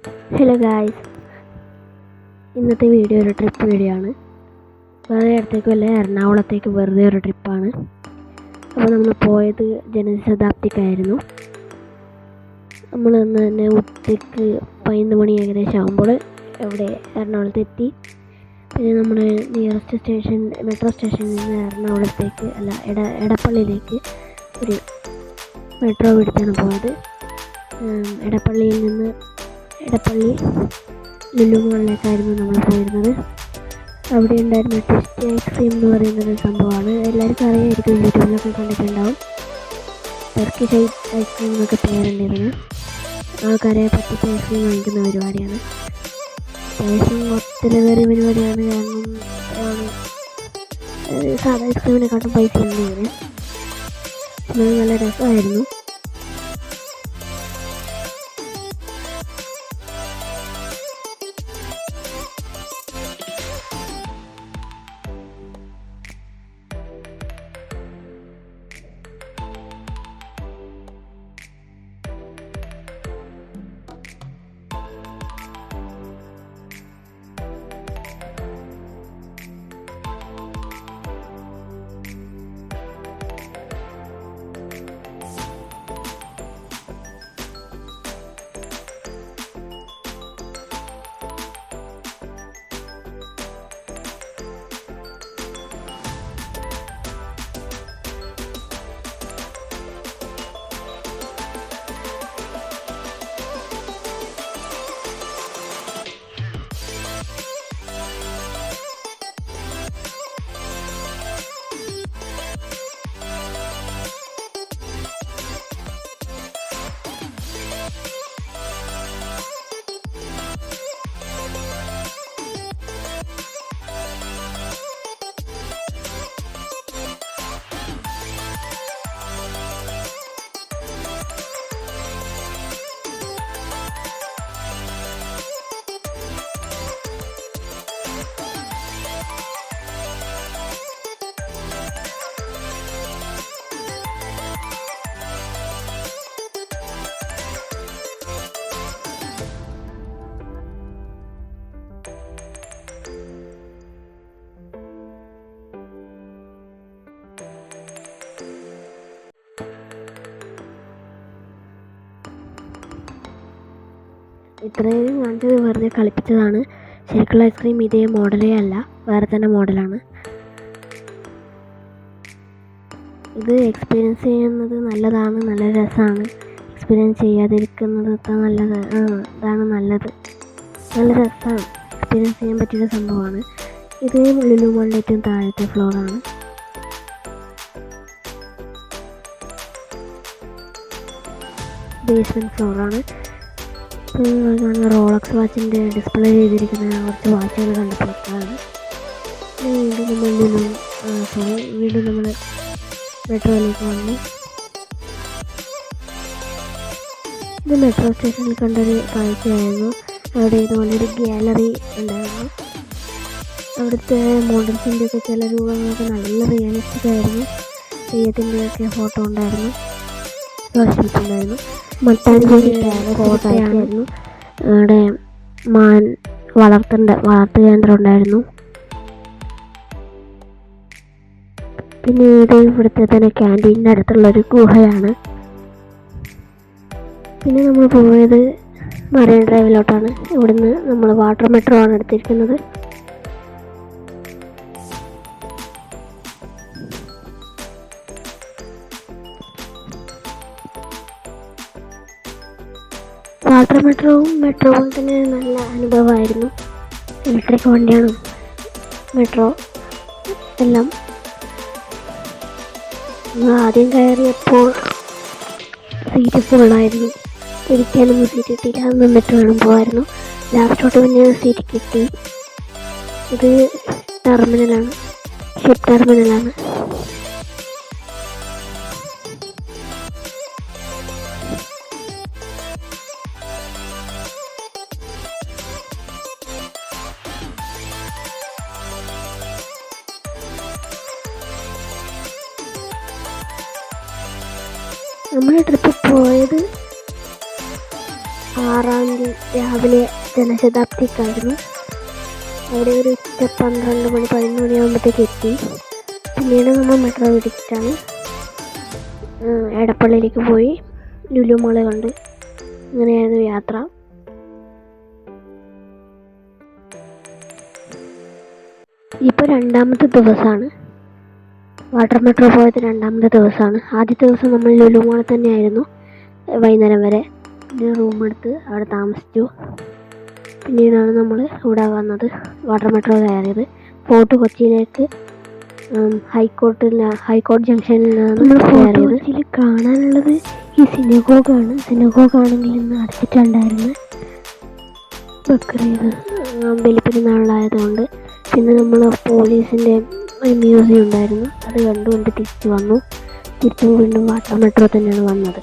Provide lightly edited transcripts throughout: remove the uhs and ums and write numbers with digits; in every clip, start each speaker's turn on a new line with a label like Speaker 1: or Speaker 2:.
Speaker 1: Hello guys, ഇന്നത്തെ video ഒരു trip video ആണ്. വേറെ അടുത്തേക്കുമല്ല, എറണാകുളത്തേക്ക് വെറുതെ ഒരു ട്രിപ്പാണ്. അപ്പോൾ നമ്മൾ പോയത് ജനശതാബ്ദിക്കായിരുന്നു. നമ്മൾ ഇന്ന് തന്നെ ഉച്ചയ്ക്ക് 11 മണി ഏകദേശം ആകുമ്പോൾ എവിടെ എറണാകുളത്ത് എത്തി. പിന്നെ നമ്മൾ നിയറസ്റ്റ് സ്റ്റേഷൻ മെട്രോ സ്റ്റേഷനിൽ നിന്ന് എറണാകുളത്തേക്ക് എടപ്പള്ളിയിലേക്ക് ഒരു മെട്രോ പിടിച്ചാണ് പോയത്. എടപ്പള്ളി ലുലു മാളിലേക്കായിരുന്നു നമ്മൾ പോയിരുന്നത്. അവിടെ ഉണ്ടായിരുന്ന ട്വിസ്റ്റ് ഐസ്ക്രീം എന്ന് പറയുന്നൊരു സംഭവമാണ്. എല്ലാവർക്കും അറിയാമായിരിക്കും, യൂട്യൂബിലൊക്കെ കണ്ടിട്ടുണ്ടാവും. ടർക്കിഷ് ഐസ്ക്രീം എന്നൊക്കെ പേരുണ്ടായിരുന്നു. ആൾക്കാരെ പറ്റിച്ച് ഐസ്ക്രീം വാങ്ങിക്കുന്ന പരിപാടിയാണ്. അത്യാവശ്യം ഒത്തിരി പരിപാടിയാണ്. കാരണം സാധാ ഐസ്ക്രീമിനെക്കാട്ടും പൈസ ഉണ്ട് ഇതിന്. നല്ല രസമായിരുന്നു. ഇത്രയും കണ്ടത് വെറുതെ കളിപ്പിച്ചതാണ്. ശരിക്കുള്ള ഐസ്ക്രീം ഇതേ മോഡലേ അല്ല, വേറെ തന്നെ മോഡലാണ്. ഇത് എക്സ്പീരിയൻസ് ചെയ്യുന്നത് നല്ലതാണ്, നല്ല രസമാണ്. എക്സ്പീരിയൻസ് ചെയ്യാതിരിക്കുന്നത് ഇതാണ് നല്ലത്. നല്ല രസമാണ്, എക്സ്പീരിയൻസ് ചെയ്യാൻ പറ്റിയൊരു സംഭവമാണ്. ഇത് ലുലു മാളിൻ്റെ ഏറ്റവും താഴത്തെ ഫ്ലോറാണ്. ബേസ്മെൻറ്റ് ഫ്ലോറാണ്. റോളക്സ് വാച്ചിൻ്റെ ഡിസ്പ്ലേ ചെയ്തിരിക്കുന്ന കുറച്ച് വാച്ചുകൾ കണ്ടപ്പോഴാണ് വീണ്ടും നമ്മൾ മെട്രോയിലേക്ക് വന്നു. ഇത് മെട്രോ സ്റ്റേഷനിൽ കണ്ടൊരു കാഴ്ചയായിരുന്നു. അവിടെ ഇതുപോലൊരു ഗാലറി ഉണ്ടായിരുന്നു. അവിടുത്തെ മോഡൽസിൻ്റെ ഒക്കെ ചില രൂപങ്ങളൊക്കെ നല്ല റിയലിസ്റ്റിക് ആയിരുന്നു. തെയ്യത്തിൻ്റെയൊക്കെ ഫോട്ടോ ഉണ്ടായിരുന്നു, ഉണ്ടായിരുന്നു. മട്ടാഞ്ചേരി കോട്ടയായിരുന്നു. അവിടെ വളർത്തു കേന്ദ്രം ഉണ്ടായിരുന്നു. പിന്നീട് ഇവിടുത്തെ തന്നെ ക്യാൻറ്റീനിൻ്റെ അടുത്തുള്ളൊരു ഗുഹയാണ്. പിന്നെ നമ്മൾ പോയത് മറൈൻ ഡ്രൈവിലോട്ടാണ്. ഇവിടുന്ന് നമ്മൾ വാട്ടർ മെട്രോ ആണ് എടുത്തിരിക്കുന്നത്. വാട്ടർ മെട്രോ പോലെ തന്നെ നല്ല അനുഭവമായിരുന്നു. ഇലക്ട്രിക് വണ്ടിയാണ് മെട്രോ എല്ലാം. ആദ്യം കയറിയപ്പോൾ സീറ്റ് ഫുള്ളായിരുന്നു. ഇരിക്കാനൊന്നും സീറ്റ് കിട്ടിയില്ല. അത് നിന്നിട്ട് വേണം പോകായിരുന്നു. ലാസ്റ്റോട്ട് പിന്നെ സീറ്റ് കിട്ടി. ഇത് ടെർമിനലാണ്, ഷിപ്പ് ടെർമിനലാണ്. നമ്മുടെ ട്രിപ്പ് പോയത് 6-ാം തീയതി രാവിലെ ജനശതാബ്ദിക്കായിരുന്നു. അവിടെ ഒരു 12 മണി 11 മണിയാകുമ്പോഴത്തേക്ക് എത്തി. പിന്നീട് നമ്മൾ മെട്രോ പിടിച്ചിട്ടാണ് എടപ്പള്ളിയിലേക്ക് പോയി ലുലു മോള് കണ്ട്. അങ്ങനെയായിരുന്നു യാത്ര. ഇപ്പോൾ 2ാമത്തെ ദിവസമാണ്. വാട്ടർ മെട്രോ പോയത് 2ാമത്തെ ദിവസമാണ്. ആദ്യത്തെ ദിവസം നമ്മൾ ലുലു മോളിൽ തന്നെയായിരുന്നു വൈകുന്നേരം വരെ. പിന്നെ റൂം എടുത്ത് അവിടെ താമസിച്ചു. പിന്നീടാണ് നമ്മൾ ഇവിടെ വന്നത്, വാട്ടർ മെട്രോ കയറിയത്. ഫോർട്ട് കൊച്ചിയിലേക്ക് ഹൈക്കോർട്ട് ജംഗ്ഷനിലാണ് നമ്മൾ കയറിയത്. കൊച്ചിയിൽ കാണാനുള്ളത് ഈ സിനഗോഗാണ്. സിനഗോഗാണെങ്കിൽ ഇന്ന് അടച്ചിട്ടുണ്ടായിരുന്നു, ബക്രീദ് ബലിപ്പെരുന്നാളായതുകൊണ്ട്. പിന്നെ നമ്മൾ പോലീസിൻ്റെ മ്യൂസിയം ഉണ്ടായിരുന്നു, അത് കണ്ടുകൊണ്ട് തിരിച്ചു വന്നു. തിരിച്ചു വീണ്ടും വാട്ടർ മെട്രോ തന്നെയാണ് വന്നത്.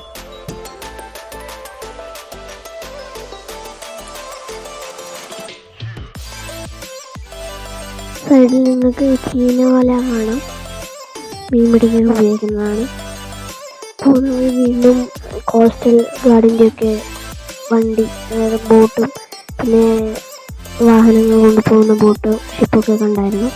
Speaker 1: സൈഡിൽ നിങ്ങൾക്ക് ചീനവല കാണാം, മീൻ പിടിക്കാൻ ഉപയോഗിക്കുന്നതാണ്. പോകുന്നത് വീണ്ടും കോസ്റ്റൽ ഗാർഡിൻ്റെയൊക്കെ വണ്ടി, അതായത് ബോട്ടും പിന്നെ വാഹനങ്ങൾ കൊണ്ടുപോകുന്ന ബോട്ട്, ഷിപ്പൊക്കെ കണ്ടായിരുന്നു.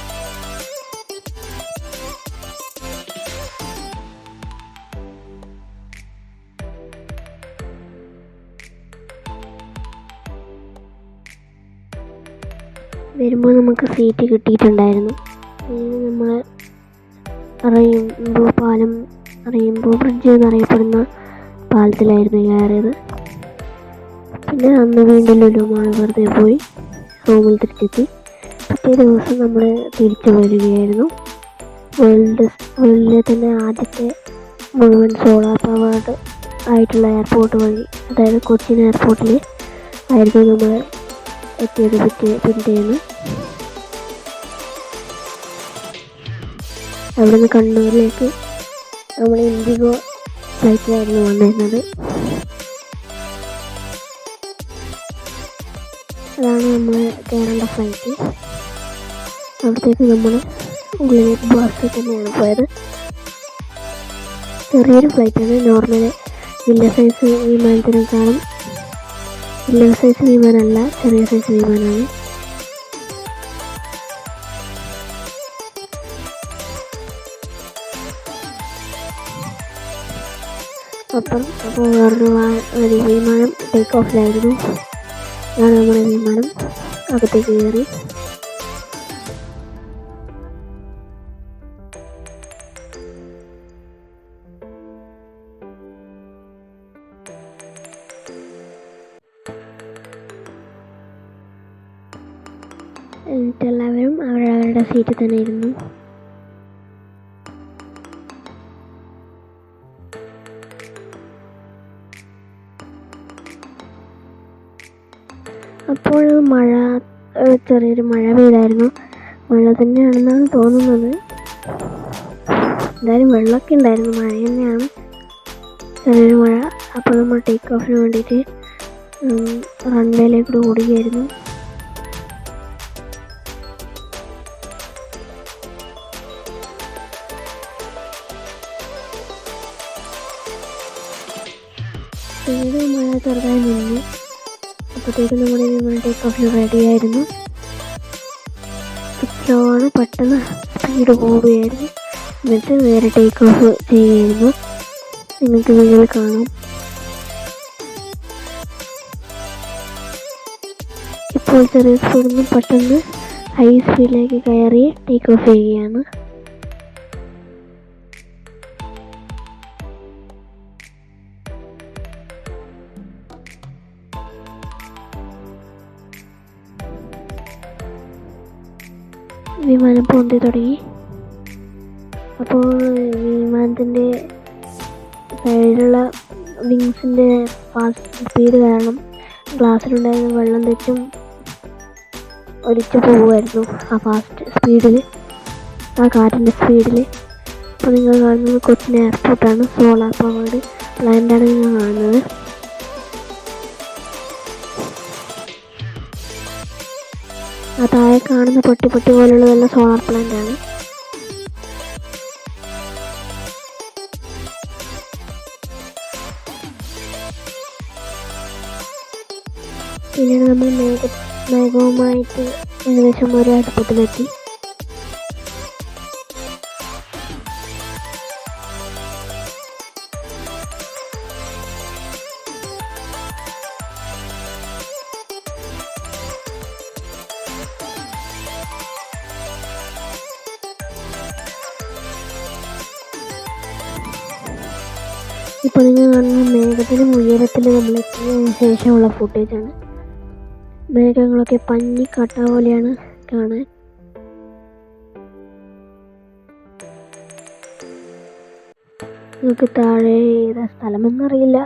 Speaker 1: വരുമ്പോൾ നമുക്ക് സീറ്റ് കിട്ടിയിട്ടുണ്ടായിരുന്നു. നമ്മൾ റെയിൻബോ ബ്രിഡ്ജ് എന്നറിയപ്പെടുന്ന പാലത്തിലായിരുന്നു കയറിയത്. പിന്നെ അന്ന് വീണ്ടും ലുലു മോൾ വെറുതെ പോയി റൂമിൽ തിരിച്ചെത്തി. പിറ്റേ ദിവസം നമ്മൾ തിരിച്ചു വരികയായിരുന്നു. വേൾഡിലെ തന്നെ ആദ്യത്തെ മുഴുവൻ സോളാർ പവേർഡ് ആയിട്ടുള്ള എയർപോർട്ട് വഴി, അതായത് കൊച്ചിൻ എയർപോർട്ടിൽ ആയിരുന്നു നമ്മൾ എത്തിയത്. പിറ്റേന്ന് അവിടെ നിന്ന് കണ്ണൂരിലേക്ക് നമ്മൾ ഇൻഡിഗോ ഫ്ലൈറ്റിലായിരുന്നു വന്നിരുന്നത്. അതാണ് നമ്മൾ കയറേണ്ട ഫ്ലൈറ്റ്. അവിടത്തേക്ക് നമ്മൾ ഉള്ളിലേക്ക് ബസ്സിൽ തന്നെയാണ് പോയത്. ചെറിയൊരു ഫ്ലൈറ്റാണ്. നോർമൽ വലിയ സൈസ് വിമാനത്തിനേക്കാളും വലിയ സൈസ് വിമാനമല്ല, ചെറിയ സൈസ് വിമാനമാണ്. അപ്പോൾ വേറൊരു വിമാനം ടേക്ക് ഓഫിലായിരുന്നു. അതാണ് നമ്മുടെ വിമാനം. അകത്തേക്ക് കയറി. എന്നിട്ടെല്ലാവരും അവരവരുടെ സീറ്റിൽ തന്നെ ഇരുന്നു. അപ്പോൾ ചെറിയൊരു മഴ പെയ്തായിരുന്നു. മഴ തന്നെയാണെന്നാണ് തോന്നുന്നത്. എന്തായാലും വെള്ളമൊക്കെ ഉണ്ടായിരുന്നു, മഴ തന്നെയാണ്, ചെറിയൊരു മഴ. അപ്പോൾ നമ്മൾ ടേക്ക് ഓഫിന് വേണ്ടിയിട്ട് റൺവേയിലേക്ക് ഓടുകയായിരുന്നു. പിന്നീട് മഴ ചെറുതായി നിന്നു. അപ്പോഴത്തേക്കും നമ്മുടെ വിമാനം ടേക്ക് ഓഫിന് റെഡിയായിരുന്നു. സ്ലോ ആണ്, പെട്ടെന്ന് സ്പീഡ് കൂടുകയായിരുന്നു. എന്നിട്ട് വേറെ ടേക്ക് ഓഫ് ചെയ്യുകയായിരുന്നു. നിങ്ങൾക്ക് വീഡിയോയിൽ കാണാം. ഇപ്പോൾ ചെറിയ സ്പീഡിൽ നിന്ന് പെട്ടെന്ന് ഹൈ സ്പീഡിലേക്ക് കയറി ടേക്ക് ഓഫ് ചെയ്യുകയാണ്. വിമാനം പൊന്തി തുടങ്ങി. അപ്പോൾ വിമാനത്തിൻ്റെ സൈഡിലുള്ള വിങ്സിൻ്റെ ഫാസ്റ്റ് സ്പീഡ് കാരണം ഗ്ലാസ്സിലുണ്ടായിരുന്ന വെള്ളം തെറ്റും ഒലിച്ചു പോകുമായിരുന്നു ആ ഫാസ്റ്റ് സ്പീഡിൽ, ആ കാറ്റിൻ്റെ സ്പീഡിൽ. അപ്പോൾ നിങ്ങൾ കാണുന്നത് കൊച്ചിൻ എയർപോർട്ടാണ്. സോളാർ പവേർഡ് പ്ലാന്റാണ് നിങ്ങൾ കാണുന്നത്. ആ താഴെ കാണുന്ന പൊട്ടി പോലുള്ളതെല്ലാം സോളാർ പ്ലാന്റാണ്. പിന്നീട് നമ്മൾ മേഘവുമായിട്ട് ഏകദേശം ഒരു അടുപ്പത്തിലെത്തി. ഇപ്പോൾ നിങ്ങൾ കാണുന്ന മേഘത്തിന് ഉയരത്തിൽ നമ്മൾ എത്തിയതിനു ശേഷമുള്ള ഫുട്ടേജാണ്. മേഘങ്ങളൊക്കെ പഞ്ഞിക്കട്ട പോലെയാണ് കാണാൻ. നമുക്ക് താഴെ ഏതാ സ്ഥലമെന്നറിയില്ല.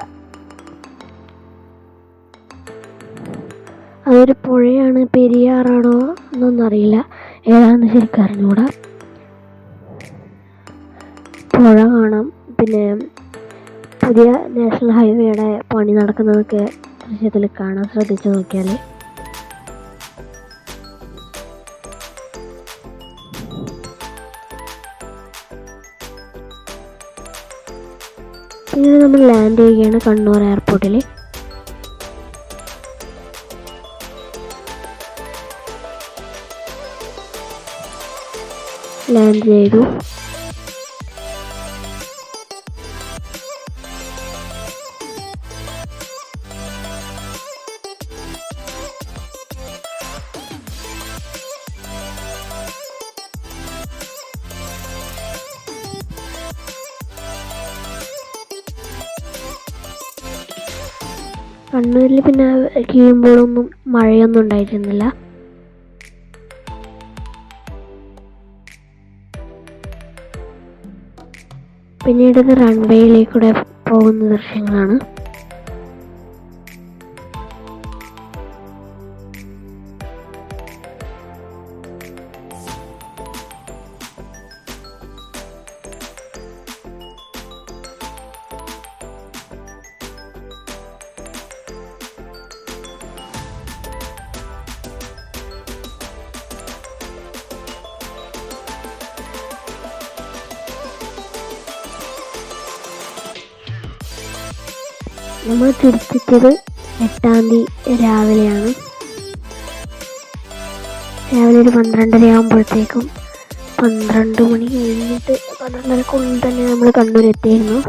Speaker 1: അതൊരു പുഴയാണ്, പെരിയാറാണോ എന്നൊന്നും അറിയില്ല, ഏതാണെന്ന് ശരിക്കും അറിഞ്ഞുകൂടാ. പുഴ കാണാം. പിന്നെ പുതിയ നാഷണൽ ഹൈവേയുടെ പണി നടക്കുന്നതൊക്കെ ദൃശ്യത്തിൽ കാണാൻ ശ്രദ്ധിച്ചു നോക്കിയാൽ. പിന്നീട് നമ്മൾ ലാൻഡ് ചെയ്യുകയാണ് കണ്ണൂർ എയർപോർട്ടിൽ. ലാൻഡ് ചെയ്തു. കണ്ണൂരിൽ പിന്നെ കീഴുമ്പോഴൊന്നും മഴയൊന്നും ഉണ്ടായിരുന്നില്ല. പിന്നീട് ഇത് റൺവേയിലേക്കൂടെ പോകുന്ന ദൃശ്യങ്ങളാണ്. നമ്മൾ തിരിച്ചെത്തിയത് 8-ാം തീയതി രാവിലെയാണ്. രാവിലെ ഒരു 12:30 ആകുമ്പോഴത്തേക്കും 12 മണി കഴിഞ്ഞിട്ട് 12:30ക്കുള്ളിൽ തന്നെ നമ്മൾ കണ്ണൂരെത്തിയിരുന്നു.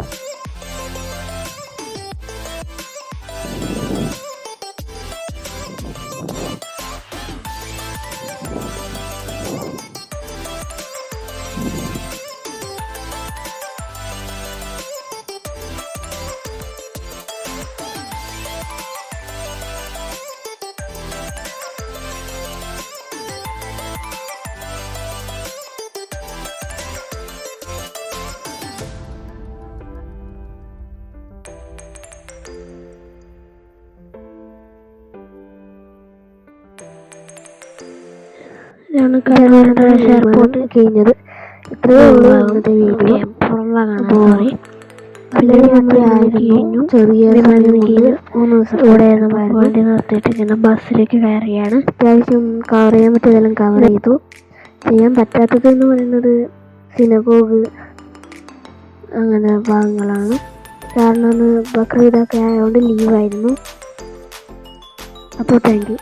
Speaker 1: ഇതാണ് കണ്ണൂർ എയർപോർട്ട് കഴിഞ്ഞത്. ഇത്രയേ ഉള്ളൂ ഇന്നത്തെ വീഡിയോ. പുറം ഭാഗമാണ്, സോറി. ചെറിയ ഇവിടെ വണ്ടി നിർത്തിയിട്ട് ഇങ്ങനെ ബസ്സിലേക്ക് കയറിയാണ്. അത്യാവശ്യം കവർ ചെയ്യാൻ പറ്റിയതെല്ലാം കവർ ചെയ്തു. ചെയ്യാൻ പറ്റാത്തത് എന്ന് പറയുന്നത് സിനഗോഗ് അങ്ങനെ ഭാഗങ്ങളാണ്. കാരണം അന്ന് ബക്രീദൊക്കെ ആയതുകൊണ്ട് ലീവായിരുന്നു. അപ്പോൾ താങ്ക് യു.